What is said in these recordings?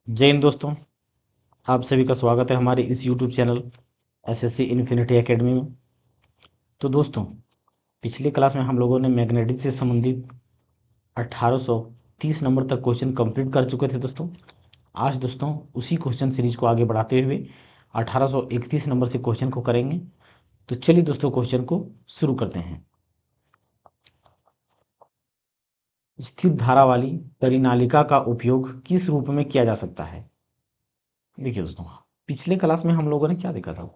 जय हिंद दोस्तों। आप सभी का स्वागत है हमारे इस YouTube channel SSC infinity academy में। तो दोस्तों, पिछले क्लास में हम लोगों ने मैग्नेटिक से संबंधित 1830 नंबर तक क्वेश्चन कंप्लीट कर चुके थे दोस्तों। आज दोस्तों उसी क्वेश्चन सीरीज को आगे बढ़ाते हुए 1831 नंबर से क्वेश्चन को करेंगे। तो चलिए दोस्तों क्वेश्चन को शुरू करते हैं। स्थिर धारा वाली परिनालिका का उपयोग किस रूप में किया जा सकता है? देखिए दोस्तों, पिछले क्लास में हम लोगों ने क्या देखा था?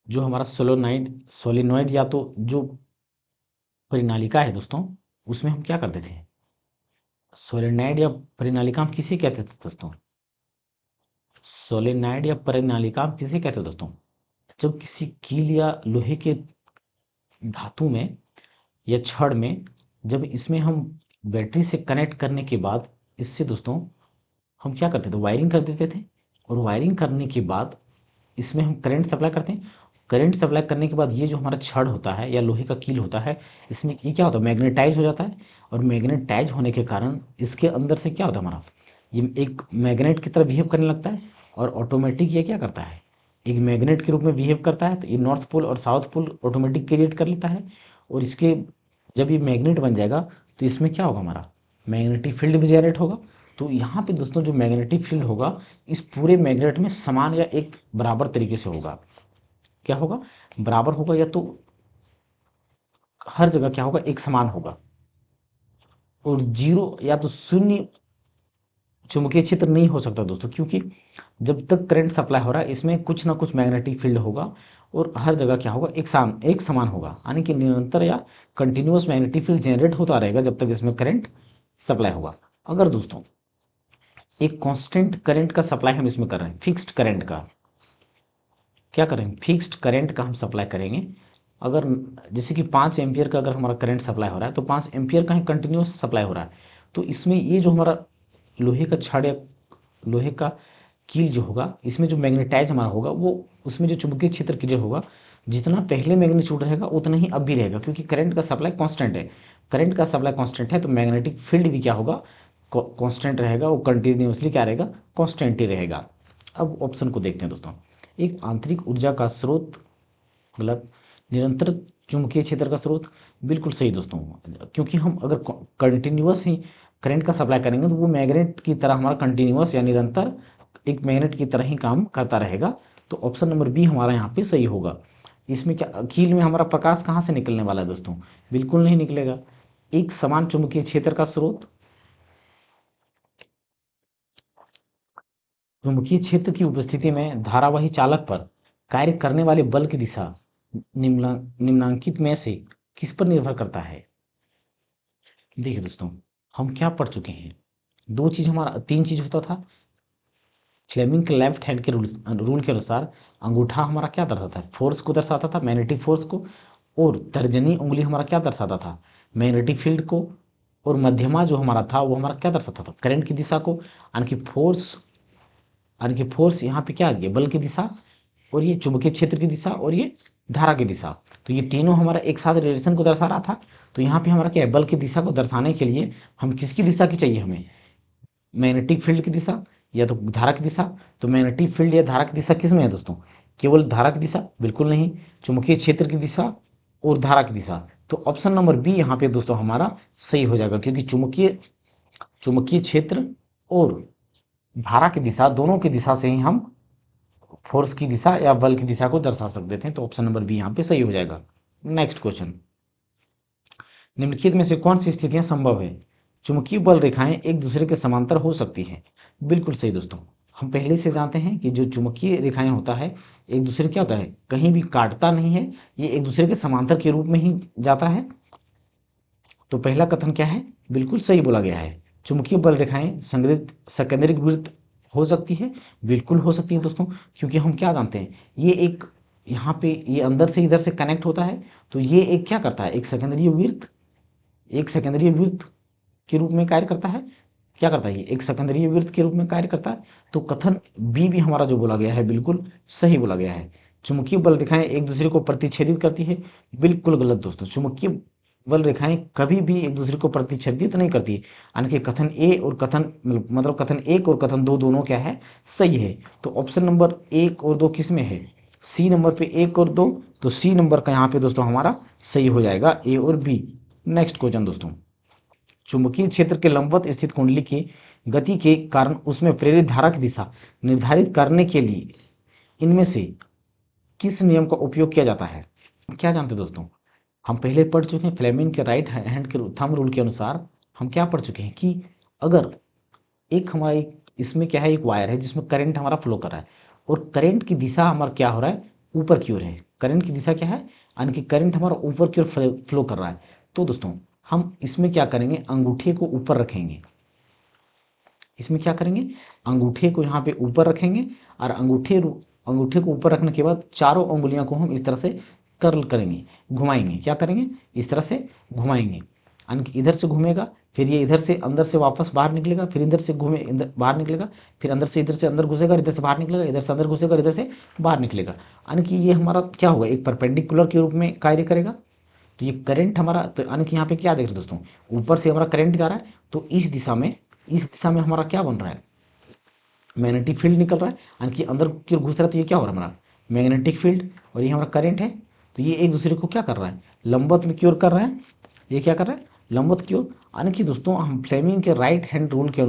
जो हमारा सोलेनॉइड या तो जो परिनालिका है दोस्तों, उसमें हम क्या करते थे? सोलेनॉइड या परिनालिका हम किसे कहते थे दोस्तों? सोलेनॉइड या परिनालिका हम किसे कहते हैं दोस्तों? जब किसी कील या लोहे के धातु में या छड़ में, जब इसमें हम बैटरी से कनेक्ट करने के बाद इससे दोस्तों हम क्या करते थे? वायरिंग कर देते थे। और वायरिंग करने के बाद इसमें हम करंट सप्लाई करते हैं। करंट सप्लाई करने के बाद ये जो हमारा छड़ होता है या लोहे का कील होता है, इसमें ये क्या होता है? मैग्नेटाइज हो जाता है। और मैग्नेटाइज होने के कारण इसके अंदर से क्या होता है? हमारा ये एक मैग्नेट की तरह बिहेव करने लगता है। और ऑटोमेटिक ये क्या करता है? एक मैग्नेट के रूप में बिहेव करता है। तो ये नॉर्थ पोल और साउथ पोल ऑटोमेटिक क्रिएट कर लेता है। और इसके जब ये मैग्नेट बन जाएगा तो इसमें क्या होगा? हमारा मैग्नेटिक फील्ड भी जनरेट होगा। तो यहाँ पे दोस्तों जो मैग्नेटिक फील्ड होगा, इस पूरे मैग्नेट में समान या एक बराबर तरीके से होगा। क्या होगा? बराबर होगा, या तो हर जगह क्या होगा? एक समान होगा। और जीरो या तो शून्य चुंबकीय क्षेत्र नहीं हो सकता दोस्तों, क्योंकि जब तक करंट सप्लाई हो रहा है इसमें कुछ ना कुछ मैग्नेटिक फील्ड होगा। और हर जगह क्या होगा? एक समान होगा, यानी कि निरंतर या कंटिन्यूअस मैग्नेटिक फील्ड जनरेट होता रहेगा जब तक इसमें करंट सप्लाई होगा। अगर दोस्तों एक कांस्टेंट करंट का सप्लाई हम इसमें कर रहे हैं, फिक्स्ड करंट का, क्या करेंगे? फिक्स्ड करंट का हम सप्लाई करेंगे। अगर जैसे कि 5 एम्पियर का अगर हमारा करंट सप्लाई हो रहा है तो 5 एम्पियर का ही कंटिन्यूस सप्लाई हो रहा है। तो इसमें ये जो हमारा लोहे का छड़ या लोहे का कील जो होगा, इसमें जो मैग्नेटाइज हमारा होगा, वो उसमें जो चुंबकीय क्षेत्र क्रिएट होगा, जितना पहले मैग्नीट्यूड रहेगा उतना ही अब भी रहेगा, क्योंकि करंट का सप्लाई कांस्टेंट है। करंट का सप्लाई कांस्टेंट है तो मैग्नेटिक फील्ड भी क्या होगा? कांस्टेंट रहेगा। वो कंटिन्यूसली क्या रहेगा? कांस्टेंट ही रहेगा। अब ऑप्शन को देखते हैं दोस्तों। एक आंतरिक ऊर्जा का स्रोत, गलत। निरंतर चुंबकीय क्षेत्र का स्रोत, बिल्कुल सही दोस्तों। क्योंकि हम अगर कंटिन्यूअस ही करंट का सप्लाई करेंगे तो वो मैग्नेट की तरह हमारा कंटिन्यूअस या निरंतर एक मैग्नेट की तरह ही काम करता रहेगा। तो ऑप्शन नंबर बी हमारा यहाँ पे सही होगा। इसमें क्या कील में हमारा प्रकाश कहाँ से निकलने वाला है दोस्तों? बिल्कुल नहीं निकलेगा। एक समान चुंबकीय क्षेत्र का स्रोत, चुंबकीय क्षेत्र की उपस्थिति में धारावाही चालक पर कार्य करने वाले बल की दिशा निम्नांकित में से किस पर निर्भर करता है? देखिए दोस्तों, हम क्या पढ़ चुके हैं? दो चीज, हमारा तीन चीज होता था। फ्लेमिंग के लेफ्ट हैंड के रूल के अनुसार अंगूठा हमारा क्या दर्शाता है? फोर्स को दर्शाता था, मैग्नेटिक फोर्स को। और तर्जनी उंगली हमारा क्या दर्शाता था? मैग्नेटिक फील्ड को। और मध्यमा जो हमारा था वो हमारा क्या दर्शाता था? करंट की दिशा को। यानी कि फोर्स, यानी कि फोर्स यहाँ पे क्या आ गया? बल की दिशा। और ये चुंबकीय क्षेत्र की दिशा, और ये धारा की दिशा। तो ये तीनों हमारा एक साथ रिलेशन को दर्शा रहा था। तो यहाँ पे हमारा क्या है? बल की दिशा को दर्शाने के लिए हम किसकी दिशा की चाहिए? हमें मैग्नेटिक फील्ड की दिशा या तो धारा की दिशा। तो मैग्नेटिक फील्ड या धारा की दिशा किस में है दोस्तों? केवल धारा की दिशा? बिल्कुल नहीं। चुंबकीय क्षेत्र की दिशा और धारा की दिशा। तो ऑप्शन नंबर बी यहाँ पे दोस्तों हमारा सही हो जाएगा, क्योंकि चुंबकीय चुंबकीय क्षेत्र और धारा की दिशा, दोनों की दिशा से ही हम फोर्स की दिशा या बल की दिशा को दर्शा सकते थे। तो ऑप्शन नंबर बी यहाँ पे सही हो जाएगा। नेक्स्ट क्वेश्चन, निम्नलिखित में से कौन सी स्थितियां संभव है? चुंबकीय बल रेखाएं एक दूसरे के समांतर हो सकती हैं। बिल्कुल सही दोस्तों। हम पहले से जानते हैं कि जो चुंबकीय रेखाएं होता है, एक दूसरे क्या होता है? कहीं भी काटता नहीं है, ये एक दूसरे के समांतर के रूप में ही जाता है। तो पहला कथन क्या है? बिल्कुल सही बोला गया है। चुंबकीय बल रेखाएं संग्रहित सेकेंडरी वृत्त हो सकती है। बिल्कुल हो सकती है दोस्तों, क्योंकि हम क्या जानते हैं? ये एक यहाँ पे ये अंदर से इधर से कनेक्ट होता है। तो ये एक क्या करता है? एक सेकेंडरी वृत्त, एक सेकेंडरी वृत्त के रूप में कार्य करता है। क्या करता है? ये एक सेकेंडरी वृत्त के रूप में कार्य करता है। तो कथन बी भी हमारा जो बोला गया है बिल्कुल सही बोला गया है। चुंबकीय बल रेखाएं एक दूसरे को प्रतिच्छेदित करती है, बिल्कुल गलत दोस्तों। चुंबकीय बल रेखाएं कभी भी एक दूसरे को प्रतिच्छेदित नहीं करती, यानी कि कथन ए और कथन मतलब कथन एक और कथन दो दोनों क्या है, सही है। तो ऑप्शन नंबर एक और दो किस में है, सी नंबर पे एक और दो, तो सी नंबर का यहाँ पे दोस्तों हमारा सही हो जाएगा ए और बी। नेक्स्ट क्वेश्चन दोस्तों, चुंबकीय क्षेत्र के लंबवत स्थित कुंडली की गति के कारण उसमें प्रेरित धारा की दिशा निर्धारित करने के लिए इनमें से किस नियम का उपयोग किया जाता है। क्या जानते हैं दोस्तों, हम पहले पढ़ चुके हैं फ्लेमिंग के राइट हैंड के थंब रूल के अनुसार हम क्या पढ़ चुके हैं कि अगर एक हमारा एक इसमें क्या है, एक वायर है जिसमें करंट हमारा फ्लो कर रहा है और करंट की दिशा हमारा क्या हो रहा है, ऊपर की ओर है। करंट की दिशा क्या है, यानी कि करंट हमारा ऊपर की ओर फ्लो कर रहा है। तो दोस्तों हम इसमें क्या करेंगे, अंगूठे को ऊपर रखेंगे। इसमें क्या करेंगे, अंगूठे को यहाँ पे ऊपर रखेंगे और अंगूठे को ऊपर रखने के बाद चारों उंगलियों को हम इस तरह से कर्ल करेंगे, घुमाएंगे। क्या करेंगे, इस तरह से घुमाएंगे, यानी कि इधर से घूमेगा, फिर ये इधर से अंदर से वापस बाहर निकलेगा, फिर इधर से घूमे इधर बाहर निकलेगा, फिर अंदर से इधर से अंदर घुसेगा, इधर से बाहर निकलेगा, इधर से अंदर घुसेगा, इधर से बाहर निकलेगा। यानी कि ये हमारा क्या होगा, एक परपेंडिकुलर के रूप में कार्य करेगा। तो ये करंट हमारा, तो यानी कि यहाँ पे क्या देख रहे हैं दोस्तों, ऊपर से हमारा करंट जा रहा है, तो इस दिशा में हमारा क्या बन रहा है, मैग्नेटिक फील्ड निकल रहा है, यानी कि अंदर की ओर घुस रहा है। तो ये क्या हो रहा है हमारा मैग्नेटिक फील्ड, और ये हमारा करंट है। तो ये एक दूसरे को क्या कर रहा है, लंबवत में की ओर कर रहा है। ये क्या कर रहा है, लंबवत की ओर। यानी कि दोस्तों हम फ्लेमिंग के राइट हैंड रूल के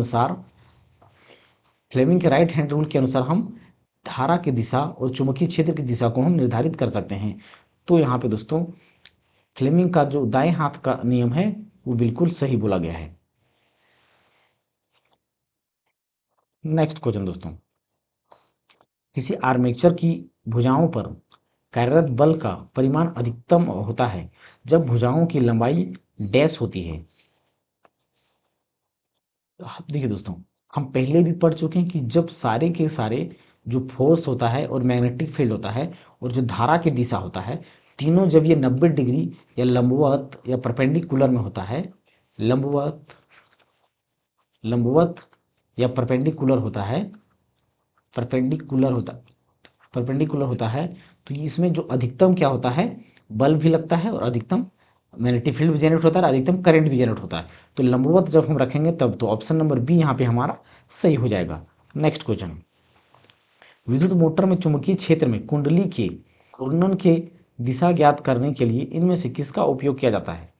अनुसार हम धारा की दिशा और चुंबकीय क्षेत्र की दिशा को हम निर्धारित कर सकते हैं। तो यहाँ पे दोस्तों फ्लेमिंग का जो दाएं हाथ का नियम है वो बिल्कुल सही बोला गया है। नेक्स्ट क्वेश्चन दोस्तों, किसी आर्मेचर की भुजाओं पर कार्यरत बल का परिमाण अधिकतम होता है जब भुजाओं की लंबाई डैश होती है। अब देखिए दोस्तों, हम पहले भी पढ़ चुके हैं कि जब सारे के सारे जो फोर्स होता है और मैग्नेटिक फील्ड होता है और जो धारा की दिशा होता है, तीनों जब ये 90 डिग्री या लंबवत या परपेंडिकुलर में होता है, लंबवत लंबवत या परपेंडिकुलर होता है, परपेंडिकुलर होता परपेंडिकुलर होता है, तो इसमें जो अधिकतम क्या होता है, बल भी लगता है और अधिकतम मैग्नेटिक फील्ड भी जनरेट होता है और अधिकतम करंट भी जनरेट होता है। तो लंबवत जब हम रखेंगे तब तो ऑप्शन नंबर बी यहाँ पे हमारा सही हो जाएगा। नेक्स्ट क्वेश्चन, विद्युत मोटर में चुंबकीय क्षेत्र में कुंडली के घूर्णन के दिशा ज्ञात करने के लिए इनमें से किसका उपयोग किया जाता है।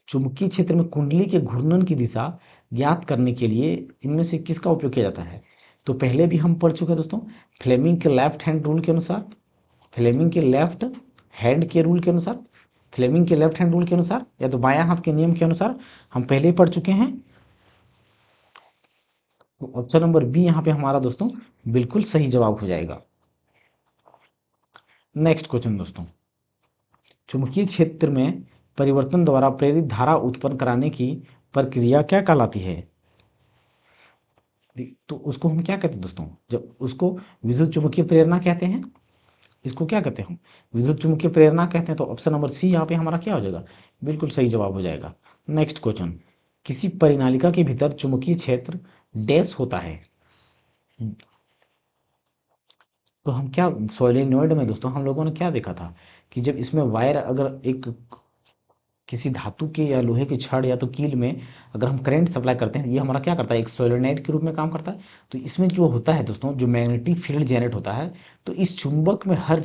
चुंबकीय क्षेत्र में कुंडली के घूर्णन की दिशा ज्ञात करने के लिए इनमें से किसका उपयोग किया जाता है। तो पहले भी हम पढ़ चुके हैं दोस्तों, फ्लेमिंग के लेफ्ट हैंड रूल के अनुसार, फ्लेमिंग के लेफ्ट हैंड के रूल के अनुसार, फ्लेमिंग के लेफ्ट हैंड रूल के अनुसार या तो बायां हाथ के नियम के अनुसार हम पहले ही पढ़ चुके हैं। तो ऑप्शन नंबर बी यहाँ पे हमारा दोस्तों बिल्कुल सही जवाब हो जाएगा। नेक्स्ट क्वेश्चन दोस्तों, चुंबकीय क्षेत्र में परिवर्तन द्वारा प्रेरित धारा उत्पन्न कराने की प्रक्रिया क्या कहलाती है। तो उसको हम क्या कहते हैं दोस्तों, जब उसको विद्युत चुंबकीय प्रेरणा कहते हैं। इसको क्या कहते हैं हम, विद्युत चुम्बकीय प्रेरणा कहते हैं। तो ऑप्शन नंबर सी यहाँ पे हमारा क्या हो जाएगा, बिल्कुल सही जवाब हो जाएगा। नेक्स्ट क्वेश्चन, किसी परिनालिका के भीतर चुंबकीय क्षेत्र डैश होता है। तो हम क्या सोलेनोइड में दोस्तों हम लोगों ने क्या देखा था कि जब इसमें वायर अगर एक किसी धातु के या लोहे की छड़ या तो कील में अगर हम करंट सप्लाई करते हैं, ये हमारा क्या करता है, एक सोलेनोइड के रूप में काम करता है। तो इसमें जो होता है दोस्तों, जो मैग्नेटिक फील्ड जनरेट होता है, तो इस चुंबक में हर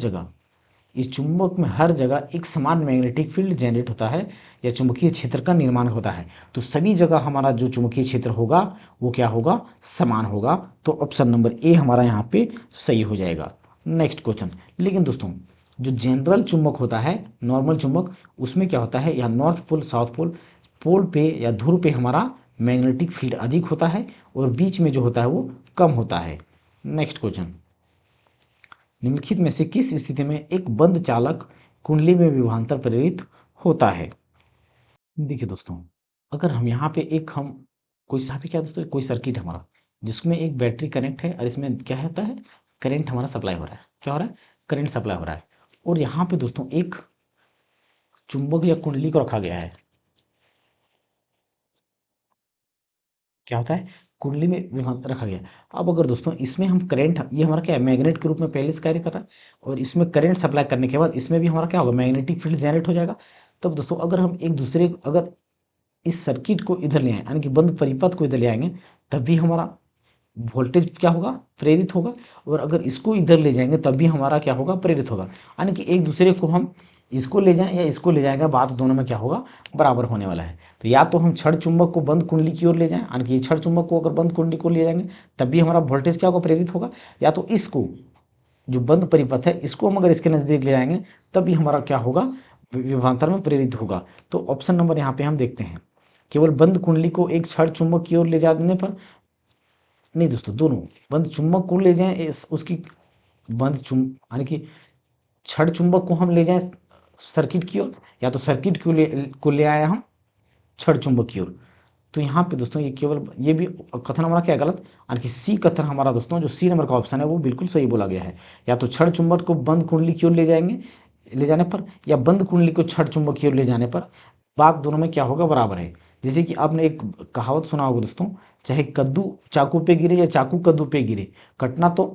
जगह एक समान मैग्नेटिक फील्ड जनरेट होता है या चुंबकीय क्षेत्र का निर्माण होता है। तो सभी जगह हमारा जो चुंबकीय क्षेत्र होगा वो क्या होगा, समान होगा। तो ऑप्शन नंबर ए हमारा यहाँ पे सही हो जाएगा। नेक्स्ट क्वेश्चन, लेकिन दोस्तों जो जनरल चुंबक होता है, नॉर्मल चुंबक, उसमें क्या होता है, या नॉर्थ पोल साउथ पोल, पोल पे या ध्रुव पे हमारा मैग्नेटिक फील्ड अधिक होता है और बीच में जो होता है वो कम होता है। नेक्स्ट क्वेश्चन, निम्नलिखित में से किस स्थिति में एक बंद चालक कुंडली में विभवांतर प्रेरित होता है। देखिए दोस्तों, अगर हम यहाँ पे एक हम कोई यहाँ पे क्या दोस्तों, कोई सर्किट हमारा जिसमें एक बैटरी कनेक्ट है और इसमें क्या होता है, करंट हमारा सप्लाई हो रहा है। क्या हो रहा है, करंट सप्लाई हो रहा है। और यहाँ पे दोस्तों एक चुंबक या कुंडली को रखा गया है। क्या होता है, कुंडली में विभवांतर रखा गया है। अब अगर दोस्तों इसमें हम करंट, ये हमारा क्या है, मैग्नेट के रूप में पहले से कार्य कर रहा है, और इसमें करंट सप्लाई करने के बाद इसमें भी हमारा क्या होगा, मैग्नेटिक फील्ड जनरेट हो जाएगा। तब दोस्तों अगर हम एक दूसरे अगर इस सर्किट को इधर ले आए यानी कि बंद परिपथ को इधर ले आएंगे तब भी हमारा वोल्टेज क्या होगा, प्रेरित होगा। और अगर इसको इधर ले जाएंगे तब भी हमारा क्या होगा, प्रेरित होगा। यानी कि एक दूसरे को हम इसको ले जाएं या इसको ले जाएंगे, बात दोनों में क्या होगा, बराबर होने वाला है। तो या तो हम क्षण चुंबक को बंद कुंडली की ओर ले जाएं, यानी कि क्षण चुंबक को अगर बंद कुंडली को ले जाएंगे तब भी हमारा वोल्टेज क्या होगा, प्रेरित होगा। या तो इसको जो बंद परिपथ है इसको हम अगर इसके नजदीक ले जाएंगे तब भी हमारा क्या होगा, विभवांतर में प्रेरित होगा। तो ऑप्शन नंबर यहाँ पे हम देखते हैं, केवल बंद कुंडली को एक क्षण चुंबक की ओर ले जाने पर, नहीं दोस्तों, दोनों बंद चुंबक को ले जाएं उसकी बंद यानी कि क्षण चुंबक को हम ले जाएं सर्किट की ओर, या तो सर्किट को ले आए हम क्षण चुंबक की ओर। तो यहाँ पे दोस्तों ये केवल ये भी कथन हमारा क्या है, गलत। यानी कि सी कथन हमारा दोस्तों, जो सी नंबर का ऑप्शन है वो बिल्कुल सही बोला गया है। या तो क्षण चुंबक को बंद कुंडली की ओर ले जाएंगे, ले जाने पर, या बंद कुंडली को क्षण चुंबक की ओर ले जाने पर, बात दोनों में क्या होगा, बराबर है। जैसे कि आपने एक कहावत सुना होगा दोस्तों, चाहे कद्दू चाकू पे गिरे या चाकू कद्दू पे गिरे, कटना तो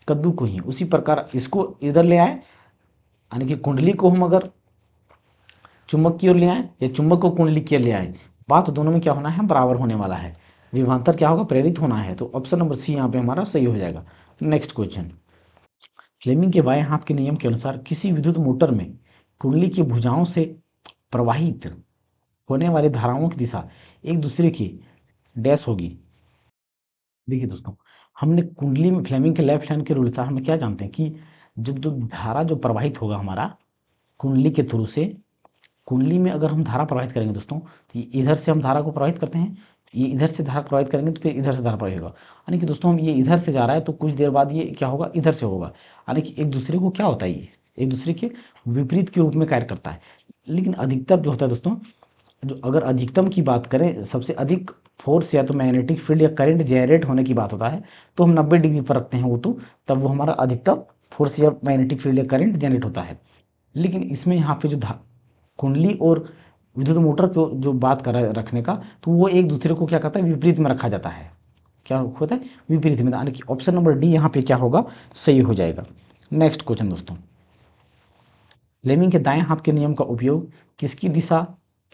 कद्दू को ही। उसी प्रकार इसको इधर ले आए, यानी कि कुंडली को हम अगर चुंबक की ओर ले आए या चुंबक को कुंडली की ओर ले आए, बात दोनों में क्या होना है, बराबर होने वाला है। विभवांतर क्या होगा, प्रेरित होना है। तो ऑप्शन नंबर सी यहाँ पे हमारा सही हो जाएगा। नेक्स्ट क्वेश्चन, फ्लेमिंग के बाएं हाथ के नियम के अनुसार किसी विद्युत मोटर में कुंडली की भुजाओं से प्रवाहित होने वाली धाराओं की दिशा एक दूसरे की डैश होगी। देखिए दोस्तों, हमने कुंडली में फ्लेमिंग के लेफ्ट हैंड के रूल से हम क्या जानते हैं कि जब जो धारा जो प्रवाहित होगा हमारा कुंडली के थ्रू से, कुंडली में अगर हम धारा प्रवाहित करेंगे दोस्तों, तो इधर से हम धारा को प्रवाहित करते हैं, ये इधर से धारा प्रवाहित करेंगे तो फिर इधर से धारा प्रवाहित होगा। यानी कि दोस्तों हम ये इधर से जा रहा है तो कुछ देर बाद ये क्या होगा, इधर से होगा। यानी कि एक दूसरे को क्या होता है, ये एक दूसरे के विपरीत के रूप में कार्य करता है। लेकिन अधिकतर जो होता है दोस्तों, जो अगर अधिकतम की बात करें, सबसे अधिक फोर्स या तो मैग्नेटिक फील्ड या करंट जनरेट होने की बात होता है, तो हम 90 डिग्री पर रखते हैं वो, तो तब वो हमारा अधिकतम फोर्स या मैग्नेटिक फील्ड या करंट जनरेट होता है। लेकिन इसमें यहाँ पे जो कुंडली और विद्युत मोटर को जो बात कर रखने का, तो वो एक दूसरे को क्या करता है, विपरीत में रखा जाता है। क्या होता है, विपरीत में। यानी कि ऑप्शन नंबर डी यहाँ पे क्या होगा, सही हो जाएगा। नेक्स्ट क्वेश्चन दोस्तों, फ्लेमिंग के दाएं हाथ के नियम का उपयोग किसकी दिशा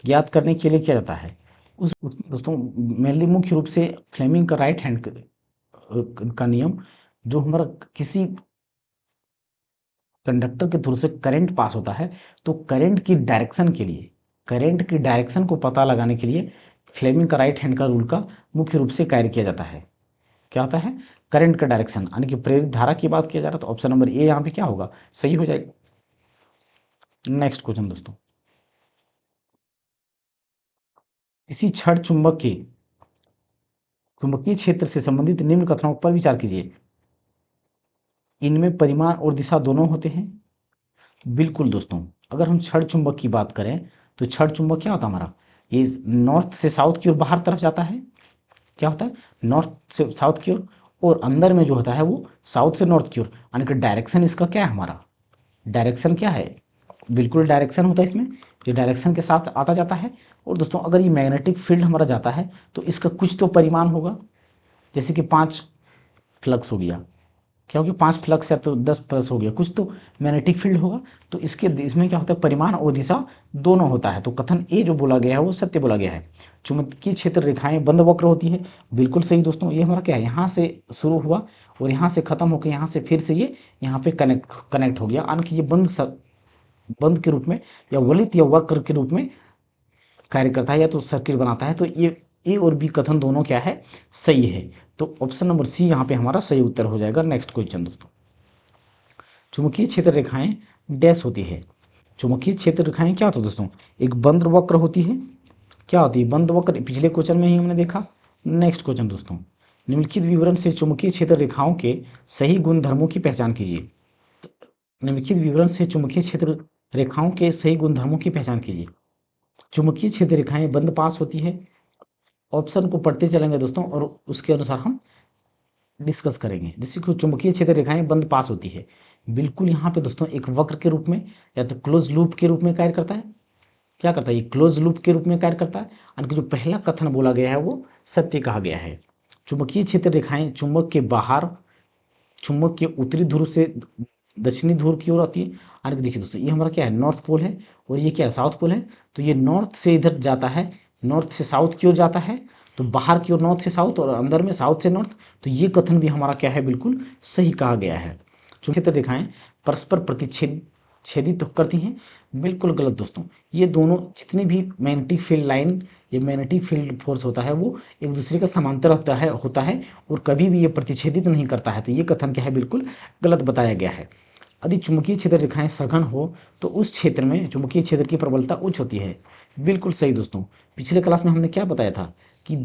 ज्ञात करने के लिए किया जाता है। उसमें दोस्तों मेनली मुख्य रूप से फ्लेमिंग का राइट हैंड का नियम, जो हमारा किसी कंडक्टर के थ्रू से करंट पास होता है, तो करंट की डायरेक्शन के लिए, करंट की डायरेक्शन को पता लगाने के लिए फ्लेमिंग का राइट हैंड का रूल का मुख्य रूप से कार्य किया जाता है। क्या होता है, करंट का डायरेक्शन, यानी कि प्रेरित धारा की बात किया जा रहा है, तो ऑप्शन नंबर ए यहाँ पे क्या होगा, सही हो जाएगा। नेक्स्ट क्वेश्चन दोस्तों, किसी क्षण चुंबक के चुंबकीय क्षेत्र से संबंधित निम्न कथनों पर विचार कीजिए। इनमें परिमाण और दिशा दोनों होते हैं। बिल्कुल दोस्तों, अगर हम क्षण चुंबक की बात करें तो क्षण चुंबक क्या होता है हमारा, ये नॉर्थ से साउथ की ओर बाहर तरफ जाता है। क्या होता है, नॉर्थ से साउथ की ओर, और अंदर में जो होता है वो साउथ से नॉर्थ की ओर। यानी कि डायरेक्शन इसका क्या है, हमारा डायरेक्शन क्या है, बिल्कुल डायरेक्शन होता है इसमें, ये डायरेक्शन के साथ आता जाता है। और दोस्तों अगर ये मैग्नेटिक फील्ड हमारा जाता है तो इसका कुछ तो परिमाण होगा, जैसे कि 5 फ्लक्स हो गया, क्या हो गया, 5 फ्लक्स या तो 10 प्लस हो गया, कुछ तो मैग्नेटिक फील्ड होगा। तो इसके इसमें क्या होता है, परिमाण और दिशा दोनों होता है। तो कथन ए जो बोला गया है वो सत्य बोला गया है। चुंबकीय क्षेत्र रेखाएं बंद वक्र होती है, बिल्कुल सही दोस्तों। ये हमारा क्या है, यहाँ से शुरू हुआ और यहाँ से खत्म होकर यहाँ से फिर से ये यहाँ पे कनेक्ट हो गया, यानी कि ये बंद के रूप में या वलित या वक्र के रूप में कार्य करता है, या तो सर्किट बनाता है। तो ये ए और बी कथन दोनों क्या है, सही है। तो ऑप्शन नंबर सी यहाँ पे हमारा सही उत्तर हो जाएगा। नेक्स्ट क्वेश्चन दोस्तों, चुंबकीय क्षेत्र रेखाएं डैश होती है। चुंबकीय क्षेत्र रेखाएं क्या होती है दोस्तों, एक बंद वक्र होती है। क्या होती है, बंद वक्र, पिछले क्वेश्चन में ही हमने देखा। नेक्स्ट क्वेश्चन दोस्तों, निम्नलिखित विवरण से चुंबकीय क्षेत्र रेखाओं के सही गुणधर्मों की पहचान कीजिए। निम्नलिखित विवरण से चुंबकीय क्षेत्र रेखाओं के सही गुणधर्मों की पहचान कीजिए। चुंबकीय क्षेत्र रेखाएं बंद पास होती है। ऑप्शन को पढ़ते चलेंगे दोस्तों और उसके अनुसार हम डिस्कस करेंगे। जैसे कि चुंबकीय क्षेत्र रेखाएं बंद पास होती है, बिल्कुल यहाँ पे दोस्तों एक वक्र के रूप में या तो क्लोज लूप के रूप में कार्य करता है। क्या करता है, ये क्लोज लूप के रूप में कार्य करता है। यानी कि जो पहला कथन बोला गया है वो सत्य कहा गया है। चुंबकीय क्षेत्र रेखाएं चुंबक के बाहर, चुंबक के उत्तरी ध्रुव से दक्षिणी ध्रुव की ओर आती है। यानी कि देखिए दोस्तों, ये हमारा क्या है, नॉर्थ पोल है, और ये क्या है, साउथ पोल है। तो ये नॉर्थ से इधर जाता है, नॉर्थ से साउथ की ओर जाता है, तो बाहर की ओर नॉर्थ से साउथ, और अंदर में साउथ से नॉर्थ। तो ये कथन भी हमारा क्या है, बिल्कुल सही कहा गया है। क्षेत्र रेखाएं परस्पर प्रतिच्छेद छेदित तो करती हैं, बिल्कुल गलत दोस्तों। ये दोनों जितने भी मैग्नेटिक फील्ड लाइन या मैग्नेटिक फील्ड फोर्स होता है, वो एक दूसरे का समांतर होता है और कभी भी ये प्रतिच्छेदित नहीं करता है। तो ये कथन क्या है, बिल्कुल गलत बताया गया है। यदि चुंबकीय क्षेत्र रेखाएं सघन हो तो उस क्षेत्र में चुंबकीय क्षेत्र की प्रबलता उच्च होती है। बिल्कुल सही दोस्तों। पिछले क्लास में हमने क्या बताया था कि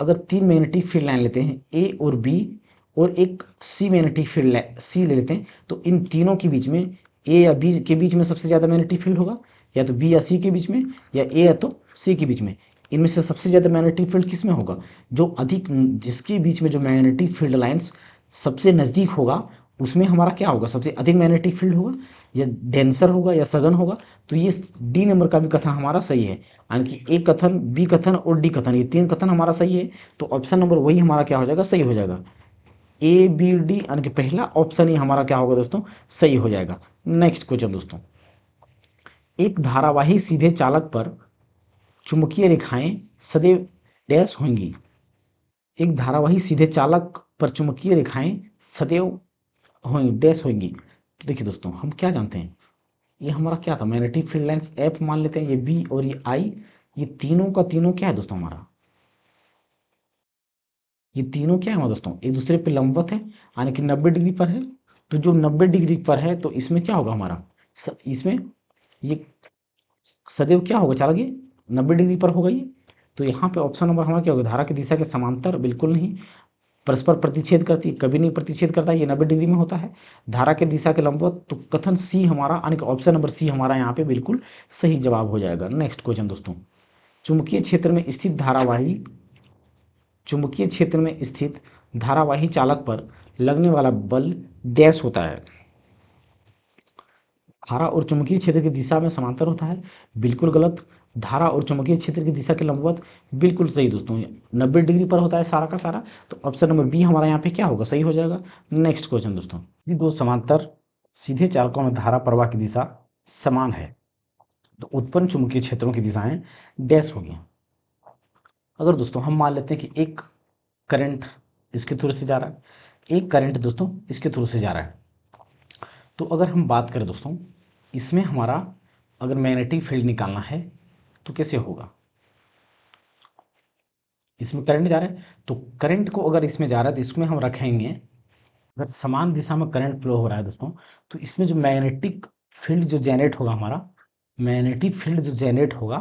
अगर तीन मैग्नेटिक फील्ड लाइन लेते हैं, ए और बी, और एक सी मैग्नेटिक फील्ड सी ले लेते हैं, तो इन तीनों के बीच में, ए या बी के बीच में सबसे ज़्यादा मैग्नेटिक फील्ड होगा, या तो बी या सी के बीच में, या ए या तो सी के बीच में। इनमें से सबसे ज़्यादा मैग्नेटिक फील्ड किस में होगा, जो अधिक, जिसके बीच में जो मैग्नेटिक फील्ड लाइन्स सबसे नज़दीक होगा, उसमें हमारा क्या होगा, सबसे अधिक मैग्नेटिक फील्ड होगा, या डेंसर होगा, या सघन होगा। तो ये डी नंबर का भी कथन हमारा सही है। यानी कि ए कथन, बी कथन और डी कथन, ये तीन कथन हमारा सही है। तो ऑप्शन नंबर वही हमारा क्या हो जाएगा, सही हो जाएगा। ए बी डी, यानी कि पहला ऑप्शन ही हमारा क्या होगा दोस्तों, सही हो जाएगा। नेक्स्ट क्वेश्चन दोस्तों, एक धारावाही सीधे चालक पर चुंबकीय रेखाएं सदैव डैश होंगी। एक धारावाही सीधे चालक पर चुंबकीय रेखाएं सदैव होंगी, डैश होंगी। तो देखिए दोस्तों, हम क्या जानते हैं, ये हमारा क्या था, मैग्नेटिक फील्ड लाइंस एफ मान लेते हैं, ये बी और ये आई, ये तीनों का तीनों क्या है दोस्तों हमारा, ये तीनों क्या है हमारा दोस्तों, एक दूसरे पे लंबवत है, यानी कि 90 डिग्री पर है। तो जो 90 डिग्री पर है, तो इसमें क्या होगा हमारा, इसमें ये सदैव क्या होगा, चालक ये 90 डिग्री पर होगा ये। तो यहाँ पे ऑप्शन नंबर हमारा क्या होगा, धारा की दिशा के समांतर, बिल्कुल नहीं। परस्पर प्रतिच्छेद करती है, कभी नहीं प्रतिच्छेद करता, ये 90 डिग्री में होता है। धारा के दिशा के लंबवत, तो कथन सी हमारा, यानी कि ऑप्शन नंबर सी हमारा यहाँ पे बिल्कुल सही जवाब हो जाएगा। नेक्स्ट क्वेश्चन दोस्तों, चुंबकीय क्षेत्र में स्थित धारावाही चुंबकीय क्षेत्र में स्थित धारावाही चालक पर लगने वाला बल डैश होता है। धारा और चुंबकीय क्षेत्र की दिशा में समांतर होता है, बिल्कुल गलत। धारा और चुंबकीय क्षेत्र की दिशा के लंबवत, बिल्कुल सही दोस्तों। 90 डिग्री पर होता है सारा का सारा। तो ऑप्शन नंबर बी हमारा यहाँ पे क्या होगा, सही हो जाएगा। नेक्स्ट क्वेश्चन दोस्तों, ये दो समांतर सीधे चालकों में धारा प्रवाह की दिशा समान है, तो उत्पन्न चुंबकीय क्षेत्रों की दिशाएं डैश होगी। अगर दोस्तों हम मान लेते हैं कि एक करंट इसके थ्रू से जा रहा है, एक करंट दोस्तों इसके थ्रू से जा रहा है, तो अगर हम बात करें दोस्तों, इसमें हमारा अगर मैग्नेटिक फील्ड निकालना है तो कैसे होगा, इसमें करंट जा रहा है, तो करंट को अगर इसमें जा रहा है तो इसमें हम रखेंगे, अगर समान दिशा में करंट फ्लो हो रहा है दोस्तों, तो इसमें जो मैग्नेटिक फील्ड जो जनरेट होगा हमारा, मैग्नेटिक फील्ड जो जनरेट होगा,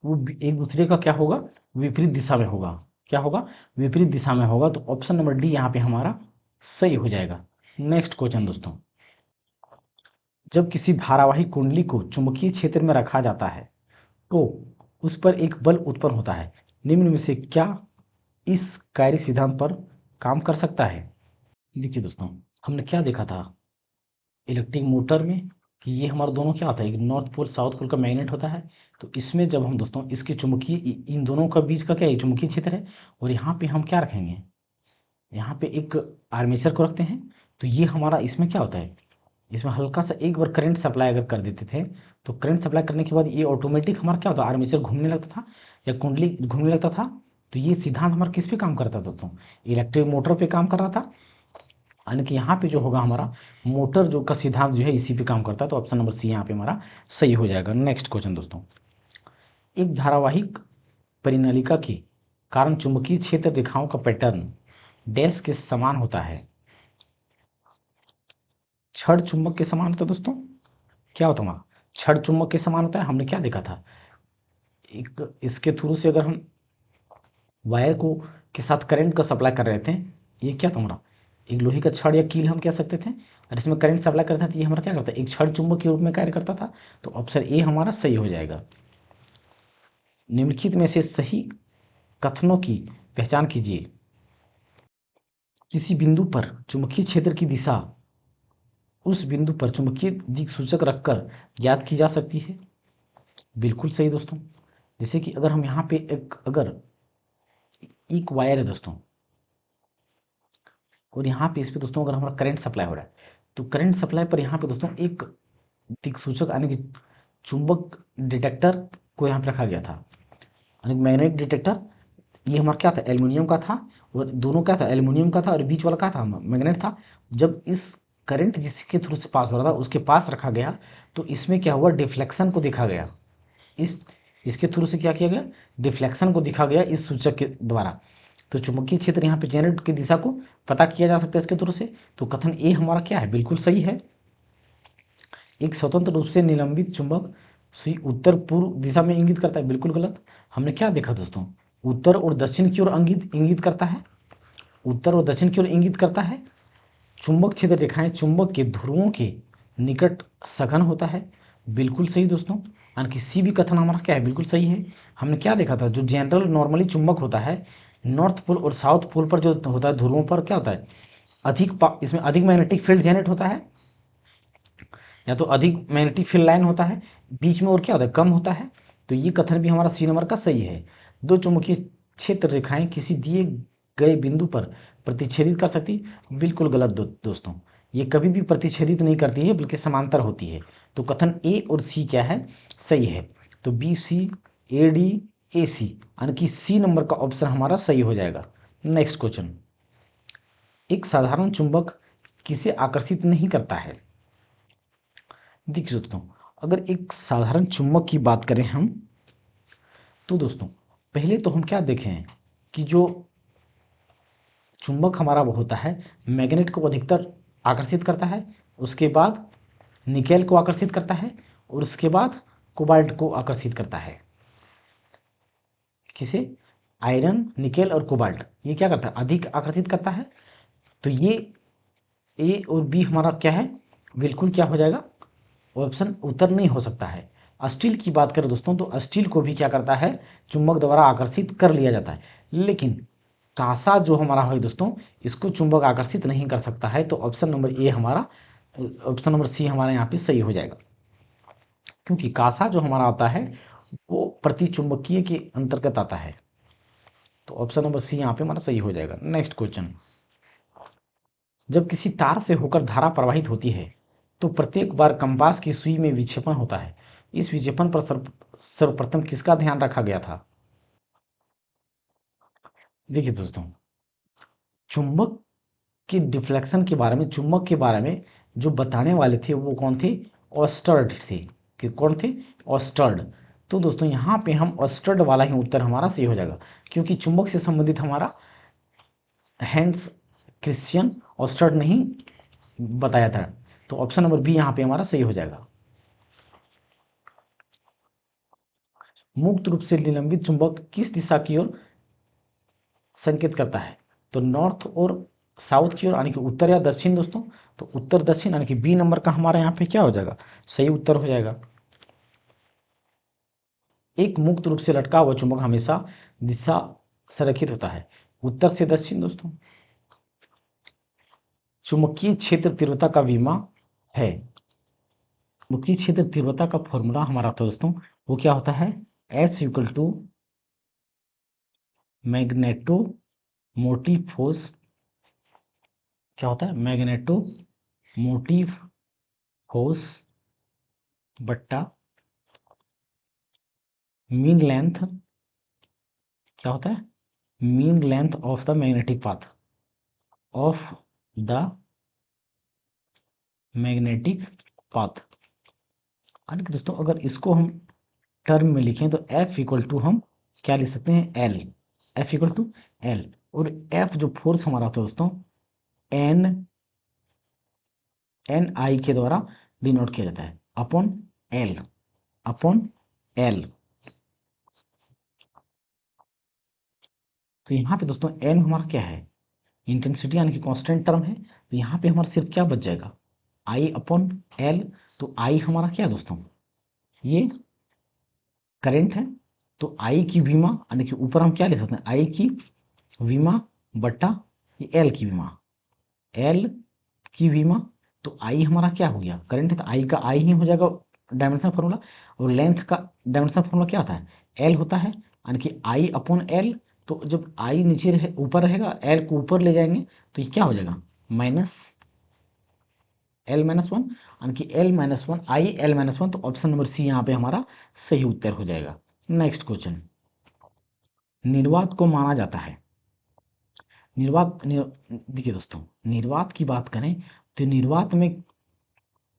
वो एक दूसरे का क्या होगा, विपरीत दिशा में होगा। क्या होगा, विपरीत दिशा में होगा। तो ऑप्शन नंबर डी यहाँ पे हमारा सही हो जाएगा। नेक्स्ट क्वेश्चन दोस्तों, जब किसी धारावाही कुंडली को चुंबकीय क्षेत्र में रखा जाता है तो उस पर एक बल उत्पन्न होता है, निम्न में से क्या इस कार्य सिद्धांत पर काम कर सकता है। देखिए दोस्तों, हमने क्या देखा था इलेक्ट्रिक मोटर में, कि ये हमारा दोनों क्या होता है, एक नॉर्थ पोल साउथ पोल का मैग्नेट होता है। तो इसमें जब हम दोस्तों इसके चुंबकीय, इन दोनों का बीच का क्या है, चुंबकीय क्षेत्र है, और यहाँ पे हम क्या रखेंगे, यहाँ पे एक आर्मेचर को रखते हैं। तो ये हमारा इसमें क्या होता है, इसमें हल्का सा एक बार करंट सप्लाई अगर कर देते थे, तो करंट सप्लाई करने के बाद ये ऑटोमेटिक हमारा क्या होता है, आर्मेचर घूमने लगता था, या कुंडली घूमने लगता था। तो ये सिद्धांत हमारा किस पे काम करता था दोस्तों, इलेक्ट्रिक मोटर पे काम कर रहा था। यानी कि यहाँ पे जो होगा हमारा मोटर जो का सिद्धांत जो है इसी पे काम करता है। तो ऑप्शन नंबर सी यहाँ पे हमारा सही हो जाएगा। नेक्स्ट क्वेश्चन दोस्तों, एक धारावाहिक परिनलिका के कारण चुंबकीय क्षेत्र रेखाओं का पैटर्न डैश के समान होता है, छड़ चुंबक के समान होता है दोस्तों। क्या होता है हमारा, छड़ चुंबक के समान होता है। हमने क्या देखा था, एक इसके थ्रू से अगर हम वायर को के साथ करंट का सप्लाई कर रहे थे, ये क्या था हमारा, एक लोहे का छड़ या कील हम कह सकते थे, और इसमें करंट सप्लाई करते थे, तो ये हमारा क्या करता है, एक छड़ चुंबक के रूप में कार्य करता था। तो ऑप्शन ए हमारा सही हो जाएगा। निम्नलिखित में से सही कथनों की पहचान कीजिए। किसी बिंदु पर चुंबकीय क्षेत्र की दिशा उस बिंदु पर चुंबकीय दिक्सूचक रखकर ज्ञात की जा सकती है, बिल्कुल सही दोस्तों। जैसे कि अगर हम यहाँ पे एक वायर है दोस्तों, और यहाँ पे इस पे दोस्तों अगर हमारा करंट सप्लाई हो रहा है तो करंट सप्लाई पर यहाँ पे दोस्तों एक दिक्सूचक यानी कि चुंबक डिटेक्टर को यहाँ पे रखा गया था, यानी मैग्नेट डिटेक्टर। ये हमारा क्या था, एल्युमिनियम का था, और दोनों क्या था, एल्युमिनियम का था, और बीच वाला क्या था, मैग्नेट था। जब इस करंट जिसके थ्रू से पास हो रहा था उसके पास रखा गया तो इसमें क्या हुआ, डिफ्लेक्शन को देखा गया। इस इसके थ्रू से क्या किया गया, डिफ्लेक्शन को दिखा गया इस सूचक के द्वारा। तो चुंबकीय क्षेत्र यहाँ पे जेनरेट की दिशा को पता किया जा सकता है इसके थ्रू से। तो कथन ए हमारा क्या है, बिल्कुल सही है। एक स्वतंत्र रूप से निलंबित चुंबक सुई उत्तर पूर्व दिशा में इंगित करता है, बिल्कुल गलत। हमने क्या देखा दोस्तों, उत्तर और दक्षिण की ओर इंगित इंगित करता है, उत्तर और दक्षिण की ओर इंगित करता है। चुंबक क्षेत्र रेखाएं चुंबक के ध्रुवों के निकट सघन होता है, बिल्कुल सही दोस्तों। यानी कि सी भी कथन हमारा क्या है, बिल्कुल सही है। हमने क्या देखा था, जो जनरल नॉर्मली चुंबक होता है नॉर्थ पोल और साउथ पोल पर जो होता है ध्रुवों पर क्या होता है, इसमें अधिक मैग्नेटिक फील्ड जनरेट होता है, या तो अधिक मैग्नेटिक फील्ड लाइन होता है, बीच में और क्या होता है, कम होता है। तो ये कथन भी हमारा सी नंबर का सही है। दो चुंबकीय क्षेत्र रेखाएं किसी दिए गए बिंदु पर प्रतिच्छेदित कर सकती, बिल्कुल गलत दोस्तों। ये कभी भी प्रतिच्छेदित नहीं करती है बल्कि समांतर होती है। तो कथन ए और सी क्या है, सही है। तो B C A D A सी, यानी कि सी नंबर का ऑप्शन हमारा सही हो जाएगा। नेक्स्ट क्वेश्चन, एक साधारण चुंबक किसे आकर्षित नहीं करता है। देखिए दोस्तों, अगर एक साधारण चुंबक की बात करें हम, तो दोस्तों पहले तो हम क्या देखें कि जो चुंबक हमारा वो होता है मैग्नेट को अधिकतर आकर्षित करता है, उसके बाद निकेल को आकर्षित करता है, और उसके बाद कोबाल्ट को आकर्षित करता है। किसे, आयरन, निकेल और कोबाल्ट, ये क्या करता है, अधिक आकर्षित करता है। तो ये ए और बी हमारा क्या है, बिल्कुल क्या हो जाएगा, ऑप्शन उत्तर नहीं हो सकता है। स्टील की बात करें दोस्तों तो स्टील को भी क्या करता है, चुंबक द्वारा आकर्षित कर लिया जाता है, लेकिन कांसा जो हमारा है दोस्तों, इसको चुंबक आकर्षित नहीं कर सकता है। तो ऑप्शन नंबर ए हमारा, ऑप्शन नंबर सी हमारा यहाँ पे सही हो जाएगा, क्योंकि कांसा जो हमारा आता है वो प्रतिचुंबकीय के अंतर्गत आता है। तो ऑप्शन नंबर सी यहाँ पे हमारा सही हो जाएगा। नेक्स्ट क्वेश्चन, जब किसी तार से होकर धारा प्रवाहित होती है तो प्रत्येक बार कंपास की सुई में विक्षेपण होता है। इस विक्षेपण पर सर्वप्रथम किसका ध्यान रखा गया था। देखिए दोस्तों, चुंबक के डिफ्लेक्शन के बारे में, चुंबक के बारे में जो बताने वाले थे वो कौन थे, ऑस्टर्ड थे। कि कौन थे, ऑस्टर्ड। तो दोस्तों यहाँ पे हम ऑस्टर्ड वाला ही उत्तर हमारा सही हो जाएगा, क्योंकि चुंबक से संबंधित हमारा हैंस क्रिश्चियन ऑस्टर्ड नहीं बताया था। तो ऑप्शन नंबर बी यहाँ पे हमारा सही हो जाएगा। मुक्त रूप से निलंबित चुंबक किस दिशा की ओर संकेत करता है। तो नॉर्थ और साउथ की ओर, यानी कि उत्तर या दक्षिण दोस्तों। तो उत्तर दक्षिण, यानी कि बी नंबर का हमारा यहाँ पे क्या हो जाएगा, सही उत्तर हो जाएगा। एक मुक्त रूप से लटका हुआ चुंबक हमेशा दिशा संरेखित होता है, उत्तर से दक्षिण दोस्तों। चुंबकीय क्षेत्र तीव्रता का विमा है, चुंबकीय क्षेत्र तीव्रता का फॉर्मूला हमारा था दोस्तों, वो क्या होता है, H equal to magneto motive force, क्या होता है, मैग्नेटो मोटिव फोर्स बट्टा मीन लेंथ, क्या होता है, mean length of the magnetic path, of the magnetic path. यानी कि दोस्तों अगर इसको हम टर्म में लिखें तो एफ इक्वल टू हम क्या लिख सकते हैं, L, F equal to L. और एफ जो फोर्स हमारा होता है दोस्तों, एन एन आई के द्वारा डिनोट किया जाता है, अपॉन एल, अपॉन एल। तो यहाँ पे दोस्तों एन हमारा क्या है, इंटेंसिटी यानी कि कांस्टेंट टर्म है। तो यहाँ पे हमारा सिर्फ क्या बच जाएगा, आई अपॉन एल। तो आई हमारा क्या है दोस्तों, ये करंट है। तो आई की विमा, यानी कि ऊपर हम क्या ले सकते हैं, आई की विमा बट्टा ये एल की विमा, एल की विमा। तो आई हमारा क्या हो गया, करंट है, तो आई का आई ही हो जाएगा डायमेंशन फार्मूला। और लेंथ का डायमेंशन फार्मूला क्या होता है, एल होता है, यानी कि आई अपॉन एल। तो जब आई नीचे ऊपर रहेगा, एल को ऊपर ले जाएंगे तो ये क्या हो जाएगा, माइनस एल माइनस वन, यानी कि L minus one I L minus one. तो ऑप्शन नंबर सी यहाँ पे हमारा सही उत्तर हो जाएगा। नेक्स्ट क्वेश्चन, निर्वात को माना जाता है, देखिए दोस्तों, निर्वात की बात करें तो निर्वात में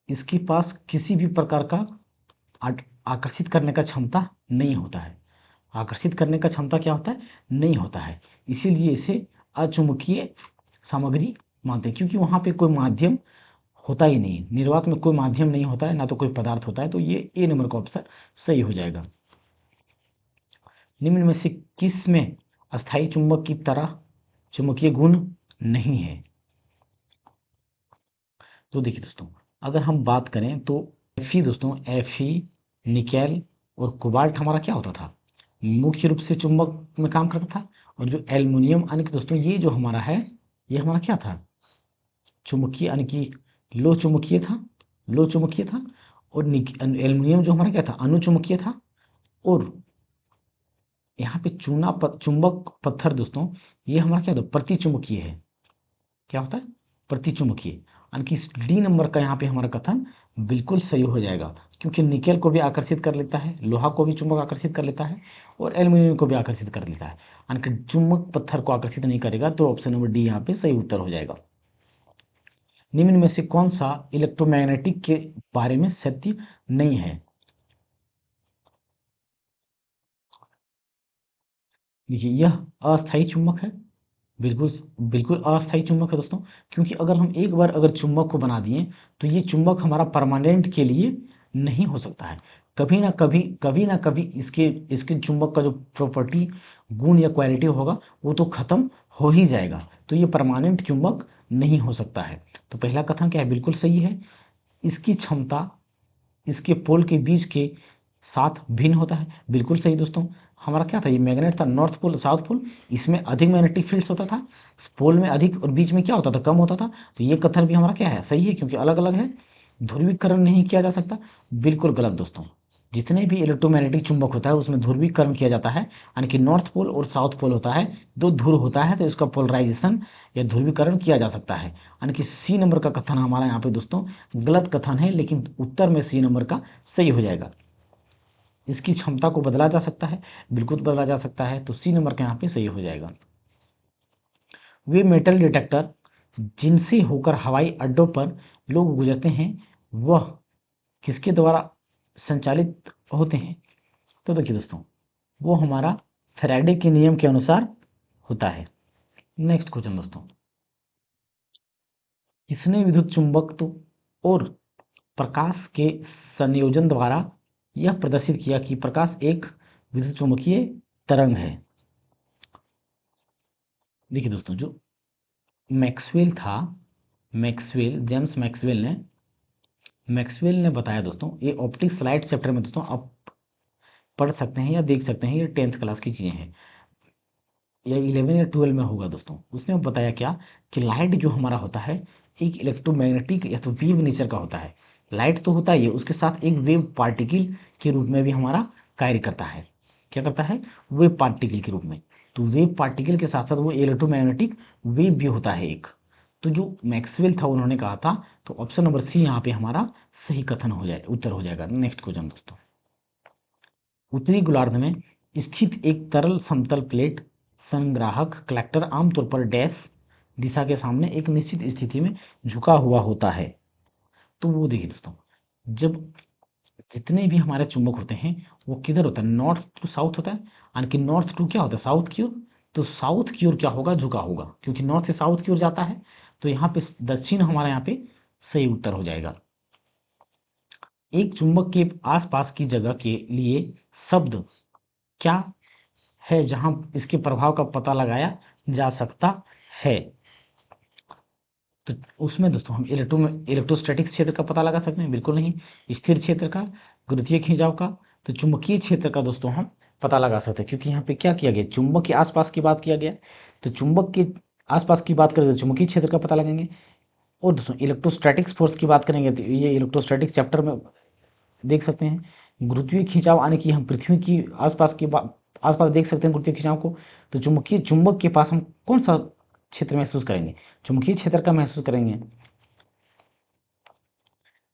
इसके पास किसी भी प्रकार का आकर्षित करने का क्षमता नहीं होता है। आकर्षित करने का क्षमता क्या होता है, नहीं होता है। इसीलिए इसे अचुंबकीय सामग्री मानते हैं, क्योंकि वहां पे कोई माध्यम होता ही नहीं, निर्वात में कोई माध्यम नहीं होता है, ना तो कोई पदार्थ होता है। तो ये ए नंबर का ऑप्शन सही हो जाएगा। निम्न में से किस में अस्थायी चुंबक की तरह चुंबकीय गुण नहीं है। तो देखिए दोस्तों, अगर हम बात करें तो एफी दोस्तों, एफी, निकेल और कोबाल्ट हमारा क्या होता था, मुख्य रूप से चुंबक में काम करता था। और जो एल्युमिनियम यानी कि दोस्तों ये जो हमारा है, ये हमारा क्या था, चुंबकीय यानी कि लो चुंबकीय था, लो चुंबकीय था। और एल्युमिनियम जो हमारा क्या था, अनुचुंबकीय था। और यहाँ पे चुंबक पत्थर दोस्तों, ये हमारा क्या होता है, प्रतिचुंबकीय है। क्या होता है, प्रतिचुंबकीय। यानी कि डी नंबर का यहाँ पे हमारा कथन बिल्कुल सही हो जाएगा, क्योंकि निकेल को भी आकर्षित कर लेता है, लोहा को भी चुंबक आकर्षित कर लेता है, और एल्युमिनियम को भी आकर्षित कर लेता है। यानी कि चुंबक पत्थर को आकर्षित नहीं करेगा। तो ऑप्शन नंबर डी यहाँ पे सही उत्तर हो जाएगा। निम्न में से कौन सा इलेक्ट्रोमैग्नेटिक के बारे में सत्य नहीं है। देखिए, यह अस्थायी चुंबक है, बिल्कुल बिल्कुल अस्थायी चुंबक है दोस्तों। क्योंकि अगर हम एक बार अगर चुंबक को बना दिए तो ये चुंबक हमारा परमानेंट के लिए नहीं हो सकता है। कभी ना कभी इसके इसके चुंबक का जो प्रॉपर्टी, गुण या क्वालिटी होगा, वो तो खत्म हो ही जाएगा। तो ये परमानेंट चुंबक नहीं हो सकता है। तो पहला कथन क्या है, बिल्कुल सही है। इसकी क्षमता इसके पोल के बीच के साथ भिन्न होता है, बिल्कुल सही दोस्तों। हमारा क्या था, ये मैग्नेट था, नॉर्थ पोल साउथ पोल, इसमें अधिक मैग्नेटिक फील्ड्स होता था, पोल में अधिक और बीच में क्या होता था, कम होता था। तो ये कथन भी हमारा क्या है, सही है, क्योंकि अलग अलग है। ध्रुवीकरण नहीं किया जा सकता, बिल्कुल गलत दोस्तों। जितने भी इलेक्ट्रोमैग्नेटिक चुंबक होता है उसमें ध्रुवीकरण किया जाता है, यानी कि नॉर्थ पोल और साउथ पोल होता है, दो ध्रुव होता है, तो इसका पोलराइजेशन या ध्रुवीकरण किया जा सकता है। यानी कि सी नंबर का कथन हमारा यहाँ पे दोस्तों गलत कथन है, लेकिन उत्तर में सी नंबर का सही हो जाएगा। इसकी क्षमता को बदला जा सकता है, बिल्कुल बदला जा सकता है। तो सी नंबर का यहाँ पे सही हो जाएगा। वे मेटल डिटेक्टर जिनसे होकर हवाई अड्डों पर लोग गुजरते हैं, वह किसके द्वारा संचालित होते हैं। तो देखिए दोस्तों, वो हमारा फैराडे के नियम के अनुसार होता है। नेक्स्ट क्वेश्चन दोस्तों, किसने विद्युत चुंबकत्व और प्रकाश के संयोजन द्वारा यह प्रदर्शित किया कि प्रकाश एक विद्युत चुंबकीय तरंग है। देखिए दोस्तों, जो मैक्सवेल था, मैक्सवेल ने बताया दोस्तों, ये ऑप्टिक्स लाइट चैप्टर में दोस्तों आप पढ़ सकते हैं या देख सकते हैं, ये 10th क्लास की चीज़ें हैं, या 11 या 12 में होगा दोस्तों। उसने बताया क्या, कि लाइट जो हमारा होता है एक इलेक्ट्रोमैग्नेटिक या तो वेव नेचर का होता है। लाइट तो होता ही है, उसके साथ एक वेव पार्टिकल के रूप में भी हमारा कार्य करता है। क्या करता है, वेव पार्टिकल के रूप में। तो वेव पार्टिकल के साथ साथ वो इलेक्ट्रोमैग्नेटिक वेव भी होता है एक। तो जो मैक्सवेल था उन्होंने कहा था, तो ऑप्शन नंबर सी यहाँ पे हमारा सही कथन हो जाए, उत्तर हो जाएगा। नेक्स्ट क्वेश्चन दोस्तों, उत्तरी गोलार्ध में स्थित एक तरल समतल प्लेट संग्राहक कलेक्टर आमतौर पर डैश दिशा के सामने एक निश्चित स्थिति में झुका हुआ होता है। तो वो देखिए दोस्तों, जब जितने भी हमारे चुंबक होते हैं वो किधर होता है, नॉर्थ टू साउथ होता है, यानी कि नॉर्थ टू क्या होता है, साउथ की ओर। तो साउथ की ओर क्या होगा, झुका होगा, क्योंकि नॉर्थ से साउथ की ओर जाता है। तो यहाँ पे दक्षिण हमारा यहाँ पे सही उत्तर हो जाएगा। एक चुंबक के आसपास की जगह के लिए शब्द क्या है जहां इसके प्रभाव का पता लगाया जा सकता है। तो उसमें दोस्तों हम इलेक्ट्रोस्टैटिक क्षेत्र का पता लगा सकते हैं, बिल्कुल नहीं। स्थिर क्षेत्र का, गुरुत्वीय खिंचाव का। तो चुंबकीय क्षेत्र का दोस्तों हम पता लगा सकते हैं, क्योंकि यहाँ पे क्या किया गया, चुंबक के आसपास की बात किया गया। तो चुंबक के आसपास की बात करेंगे तो चुंबकीय क्षेत्र का पता लगाएंगे। और दोस्तों इलेक्ट्रोस्टैटिक्स फोर्स की बात करेंगे तो ये इलेक्ट्रोस्टैटिक चैप्टर में देख सकते हैं। गुरुत्वीय खिंचाव आने की हम पृथ्वी की आसपास देख सकते हैं गुरुत्वीय खिंचाव को। तो चुंबकीय चुंबक के पास हम कौन सा क्षेत्र महसूस करेंगे? चुंबकीय क्षेत्र का महसूस करेंगे।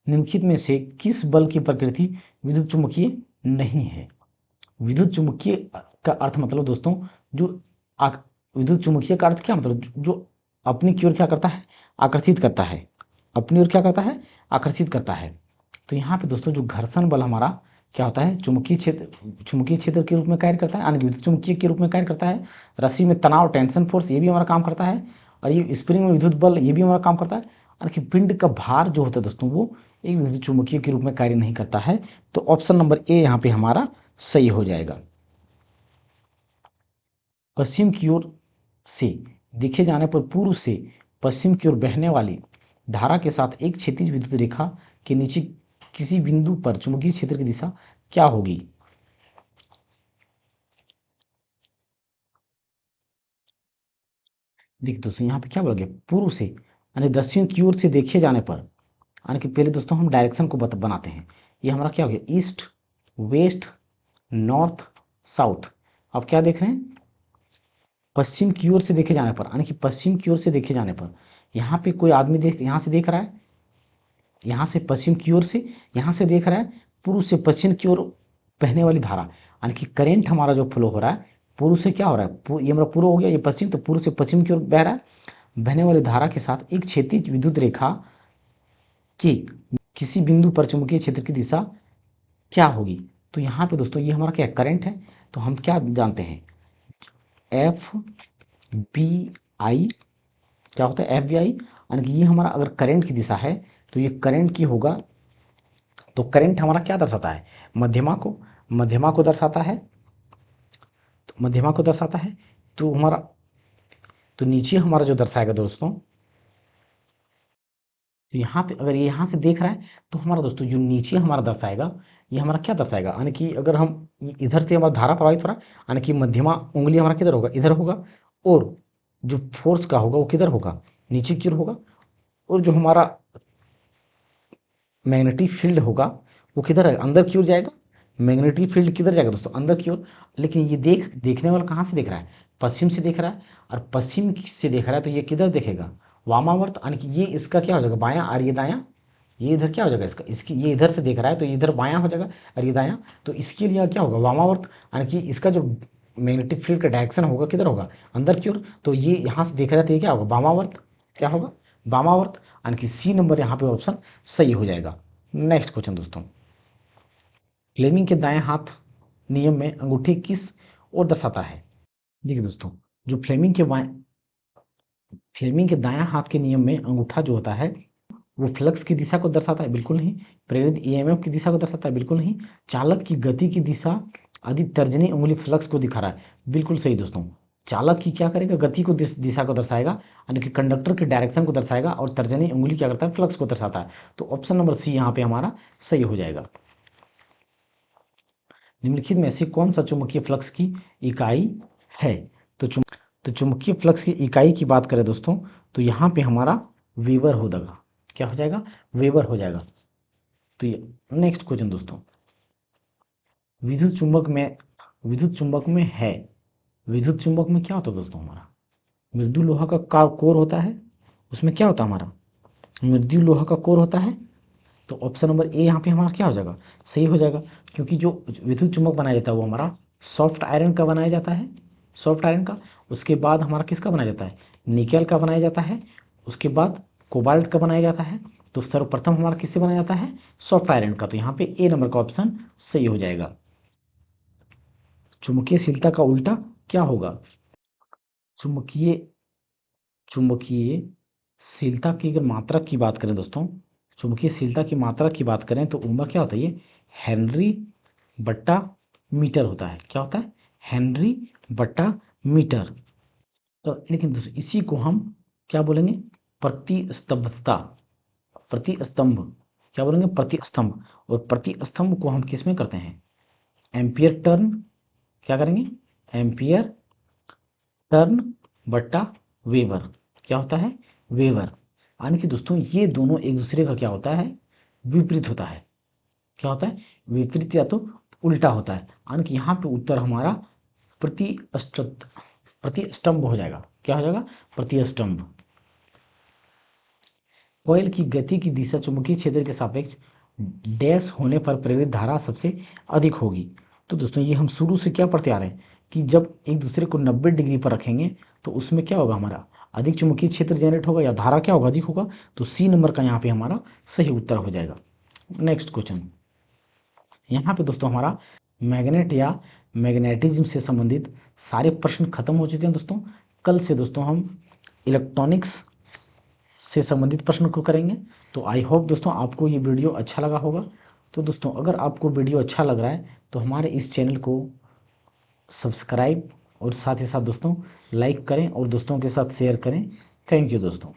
निम्नलिखित में से किस बल की प्रकृति विद्युत चुंबकीय नहीं है? विद्युत चुंबकीय का अर्थ मतलब दोस्तों जो विद्युत चुंबकीय का अर्थ क्या मतलब जो अपनी की ओर क्या करता है? आकर्षित करता है। अपनी ओर क्या करता है? आकर्षित करता है। तो यहाँ पे दोस्तों जो घर्षण बल हमारा क्या होता है? चुंबकीय क्षेत्र के रूप में कार्य करता है, यानी विद्युत चुंबकीय के रूप में कार्य करता है। रस्सी में तनाव टेंशन फोर्स ये भी हमारा काम करता है, और ये स्प्रिंग में विद्युत बल ये भी हमारा काम करता है। यानी कि पिंड का भार जो होता है दोस्तों वो एक विद्युत चुंबकीय के रूप में कार्य नहीं करता है। तो ऑप्शन नंबर ए यहाँ पे हमारा सही हो जाएगा। पश्चिम की ओर से देखे जाने पर पूर्व से पश्चिम की ओर बहने वाली धारा के साथ एक क्षैतिज विद्युत रेखा के नीचे किसी बिंदु पर चुंबकीय क्षेत्र की दिशा क्या होगी? देखिए दोस्तों यहाँ पे क्या बोला गया? पूर्व से यानी दक्षिण की ओर से देखे जाने पर, यानी कि पहले दोस्तों हम डायरेक्शन को बनाते हैं। ये हमारा क्या हो गया? East, west, north, south. अब क्या देख रहे हैं? पश्चिम की ओर से देखे जाने पर, यानी कि पश्चिम की ओर से देखे जाने पर यहाँ पे कोई आदमी यहाँ से देख रहा है, यहाँ से पश्चिम की ओर से यहाँ से देख रहा है, पूर्व से पश्चिम की ओर बहने वाली धारा, यानी कि करंट हमारा जो फ्लो हो रहा है पूर्व से क्या हो रहा है? ये हमारा पूर्व हो गया, ये पश्चिम, तो पूर्व से पश्चिम की ओर बह रहा है। बहने वाली धारा के साथ एक क्षैतिज विद्युत रेखा की किसी बिंदु पर चुंबकीय क्षेत्र की दिशा क्या होगी? तो यहाँ पे दोस्तों ये हमारा क्या करंट है, तो हम क्या जानते हैं? एफ बी आई क्या होता है? एफ बी आई, यानी कि ये हमारा अगर करंट की दिशा है तो ये करंट की होगा। तो करंट हमारा क्या दर्शाता है? मध्यमा को दर्शाता है। तो मध्यमा को दर्शाता है, तो हमारा तो नीचे हमारा जो दर्शाएगा दोस्तों, तो यहाँ पे अगर ये यहाँ से देख रहा है तो हमारा दोस्तों जो नीचे हमारा दर्शाएगा ये हमारा क्या दर्शाएगा? यानी कि अगर हम इधर से हमारा धारा प्रवाहित हो रहा है, यानी कि मध्यमा उंगली हमारा किधर होगा? इधर होगा। और जो फोर्स का होगा वो किधर होगा? नीचे की ओर होगा। और जो हमारा मैग्नेटिक फील्ड होगा वो किधर है? अंदर की ओर जाएगा। मैग्नेटिक फील्ड किधर जाएगा दोस्तों? अंदर की ओर। लेकिन ये देखने वाला कहाँ से देख रहा है? पश्चिम से देख रहा है। और पश्चिम से देख रहा है तो ये किधर देखेगा? वामावर्त, यानी कि ये इसका क्या हो जाएगा? बायां, और ये दायां। ये इधर क्या हो जाएगा? इसकी ये इधर से देख रहा है तो इधर बायां हो जाएगा, और ये दायां। तो इसके लिए क्या होगा? वामावर्त, यानी कि इसका जो मैग्नेटिक फील्ड का डायरेक्शन होगा किधर होगा? अंदर की ओर। तो ये यहाँ से देख रहा है तो ये क्या होगा? वामावर्त। क्या होगा? वामावर्त, यानी कि सी नंबर यहाँ पे ऑप्शन सही हो जाएगा। नेक्स्ट क्वेश्चन दोस्तों, फ्लेमिंग के दाएं हाथ नियम में अंगूठी किस ओर दर्शाता है? देखिए दोस्तों, जो फ्लेमिंग के दायां हाथ के नियम में अंगूठा जो होता है वो फ्लक्स की दिशा को दर्शाता है? बिल्कुल नहीं। प्रेरित ईएमएफ की दिशा को दर्शाता है? बिल्कुल नहीं। चालक की गति की दिशा आदि तर्जनी उंगली फ्लक्स को दिखा रहा है? बिल्कुल सही दोस्तों। चालक की क्या करेगा? गति को दिशा को दर्शाएगा, यानी कि कंडक्टर के डायरेक्शन को दर्शाएगा, और तर्जनी उंगली क्या करता है? फ्लक्स को दर्शाता है। तो ऑप्शन नंबर सी यहाँ पे हमारा सही हो जाएगा। निम्नलिखित में से कौन सा चुंबकीय फ्लक्स की इकाई है? तो चुंबकीय फ्लक्स की इकाई की बात करें दोस्तों तो यहाँ पे हमारा वेबर हो जाएगा। क्या हो जाएगा? वेबर हो जाएगा। तो ये नेक्स्ट क्वेश्चन दोस्तों, विद्युत चुंबक में विद्युत चुंबक में है विद्युत चुंबक में क्या होता है दोस्तों? हमारा मृदु लोहा का कोर होता है। उसमें क्या होता है? हमारा मृदु लोहा का कोर होता है। तो ऑप्शन नंबर ए यहाँ पे हमारा क्या हो जाएगा? सही हो जाएगा, क्योंकि जो विद्युत चुंबक बनाया जाता है वो हमारा सॉफ्ट आयरन का बनाया जाता है। सॉफ्ट आयरन का। उसके बाद हमारा किसका बनाया जाता है? निकेल का बनाया जाता है। उसके बाद कोबाल्ट का बनाया जाता है। तो सर्वप्रथम हमारा किससे बनाया जाता है? सॉफ्ट आयरन का। तो यहाँ पे ए नंबर का ऑप्शन सही हो जाएगा। चुंबकीयशीलता का उल्टा क्या होगा? चुंबकीय चुंबकीयशीलता की अगर मात्रक की बात करें दोस्तों, चुंबकीयशीलता की मात्रक की बात करें तो उनका क्या होता है? ये हेनरी बट्टा मीटर होता है। क्या होता है? हेनरी बट्टा मीटर। तो लेकिन दोस्तों इसी को हम क्या बोलेंगे? प्रतिस्तंभता। प्रतिस्तंभ क्या बोलेंगे? प्रतिस्तंभ। और प्रतिस्तंभ को हम किस में करते हैं? Ampere turn. क्या करेंगे? एम्पियर टर्न बट्टा वेबर। क्या होता है? वेबर। यानी कि दोस्तों ये दोनों एक दूसरे का क्या होता है? विपरीत होता है। क्या होता है? विपरीत या तो उल्टा होता है। यानी कि यहाँ पे उत्तर हमारा प्रतिस्तंभ हो जाएगा। क्या हो जाएगा? प्रतिस्तंभ। कॉइल की गति की दिशा चुंबकीय क्षेत्र के सापेक्ष डैश होने पर प्रेरित धारा सबसे अधिक होगी। तो दोस्तों ये हम शुरू से क्या पढ़ते आ रहे हैं कि जब एक दूसरे को 90 डिग्री पर रखेंगे तो उसमें क्या होगा? हमारा अधिक चुंबकीय क्षेत्र जनरेट होगा या धारा क्या होगा? अधिक होगा। तो सी नंबर का यहाँ पे हमारा सही उत्तर हो जाएगा। नेक्स्ट क्वेश्चन, यहाँ पे दोस्तों हमारा मैग्नेट या मैग्नेटिज्म से संबंधित सारे प्रश्न खत्म हो चुके हैं दोस्तों। कल से दोस्तों हम इलेक्ट्रॉनिक्स से संबंधित प्रश्न को करेंगे। तो आई होप दोस्तों आपको ये वीडियो अच्छा लगा होगा। तो दोस्तों अगर आपको वीडियो अच्छा लग रहा है तो हमारे इस चैनल को सब्सक्राइब और साथ ही साथ दोस्तों लाइक करें और दोस्तों के साथ शेयर करें। थैंक यू दोस्तों।